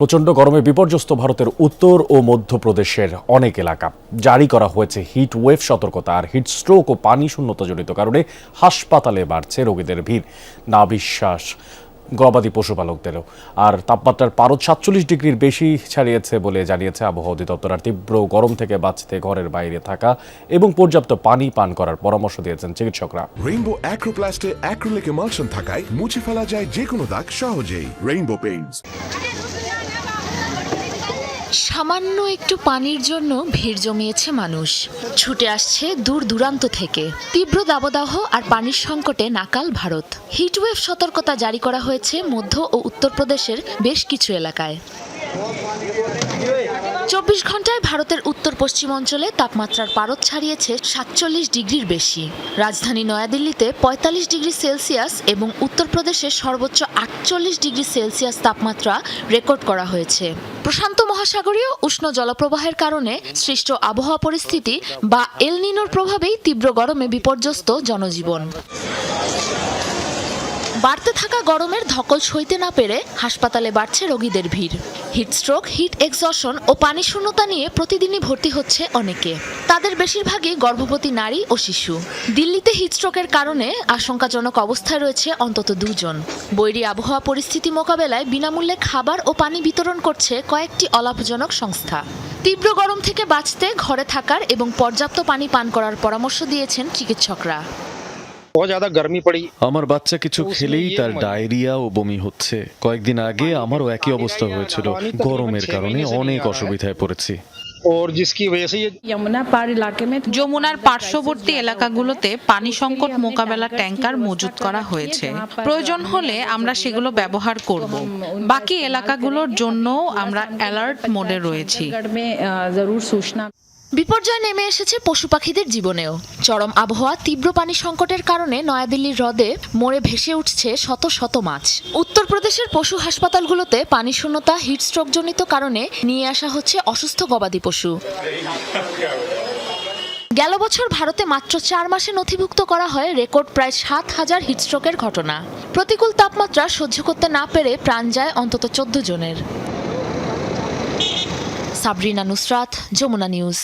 প্রচণ্ড গরমে বিপর্যস্ত ভারতের উত্তর ও মধ্যপ্রদেশের অনেক এলাকা। জারি করা হয়েছে হিট ওয়েভ সতর্কতা। আর হিট স্ট্রোক ও পানি শূন্যতাজনিত কারণে হাসপাতালে বাড়ছে রোগীদের ভিড়। না বিশ্বাস গবাদি পশুপালকদেরও। আর তাপমাত্রার পারদ ৪৭ ডিগ্রির বেশি ছাড়িয়েছে বলে জানিয়েছে আবহাওয়া অধিদপ্তর। আর তীব্র গরম থেকে বাঁচতে ঘরের বাইরে থাকা এবং পর্যাপ্ত পানি পান করার পরামর্শ দিয়েছেন চিকিৎসকরা। রেইনবো অ্যাক্রোপ্লাস্টে অ্যাক্রিলিক এমালশন থাকায় মুছে ফেলা যায় যে কোনো দাগ সহজেই। Rainbow Paints. সামান্য একটু পানির জন্য ভিড় জমিয়েছে মানুষ। ছুটে আসছে দূর দূরান্ত থেকে। তীব্র দাবদাহ আর পানির সংকটে নাকাল ভারত। হিটওয়েভ সতর্কতা জারি করা হয়েছে মধ্য ও উত্তরপ্রদেশের বেশ কিছু এলাকায়। ২৪ ঘন্টায় ভারতের উত্তর পশ্চিম অঞ্চলে তাপমাত্রার পারদ ছাড়িয়েছে ৪৭ ডিগ্রির বেশি। রাজধানী নয়াদিল্লিতে ৪৫ ডিগ্রি সেলসিয়াস এবং উত্তরপ্রদেশে সর্বোচ্চ ৪৮ ডিগ্রি সেলসিয়াস তাপমাত্রা রেকর্ড করা হয়েছে। প্রশান্ত মহাসাগরীয় উষ্ণ জলপ্রবাহের কারণে সৃষ্ট আবহাওয়া পরিস্থিতি বা এল নিনোর প্রভাবেই তীব্র গরমে বিপর্যস্ত জনজীবন। বাড়তে থাকা গরমের ধকল সইতে না পেরে হাসপাতালে বাড়ছে রোগীদের ভিড়। হিটস্ট্রোক, হিট এক্সশন ও পানি শূন্যতা নিয়ে প্রতিদিনই ভর্তি হচ্ছে অনেকে। তাদের বেশিরভাগই গর্ভবতী নারী ও শিশু। দিল্লিতে হিটস্ট্রোকের কারণে আশঙ্কাজনক অবস্থায় রয়েছে অন্তত ২ জন। বৈরী আবহাওয়া পরিস্থিতি মোকাবেলায় বিনামূল্যে খাবার ও পানি বিতরণ করছে কয়েকটি অলাভজনক সংস্থা। তীব্র গরম থেকে বাঁচতে ঘরে থাকার এবং পর্যাপ্ত পানি পান করার পরামর্শ দিয়েছেন চিকিৎসকরা। আমার বাচ্চা কিছু খেলেই তার ডায়রিয়া ও বমি হচ্ছে। কয়েকদিন আগে আমারও একই অবস্থা হয়েছিল। গরমের কারণে অনেক অসুবিধায় পড়েছি। যমুনার পার্শ্ববর্তী এলাকাগুলোতে পানি সংকট মোকাবেলা ট্যাঙ্কার মজুত করা হয়েছে। প্রয়োজন হলে আমরা সেগুলো ব্যবহার করব। বাকি এলাকাগুলোর জন্যও আমরা অ্যালার্ট মোডে রয়েছি। বিপর্যয় নেমে এসেছে পশু পাখিদের জীবনেও। চরম আবহাওয়া, তীব্র পানি সংকটের কারণে নয়াদিল্লির হ্রদে মরে ভেসে উঠছে শত শত মাছ। উত্তরপ্রদেশের পশু হাসপাতালগুলোতে পানি শূন্যতা, হিটস্ট্রোকজনিত কারণে নিয়ে আসা হচ্ছে অসুস্থ গবাদি পশু। গেল বছর ভারতে মাত্র ৪ মাসে নথিভুক্ত করা হয় রেকর্ড প্রায় ৭,০০০ হিটস্ট্রোকের ঘটনা। প্রতিকূল তাপমাত্রা সহ্য করতে না পেরে প্রাণ যায় অন্তত ১৪ জনের। সাবরিনা নুসরাত, যমুনা নিউজ।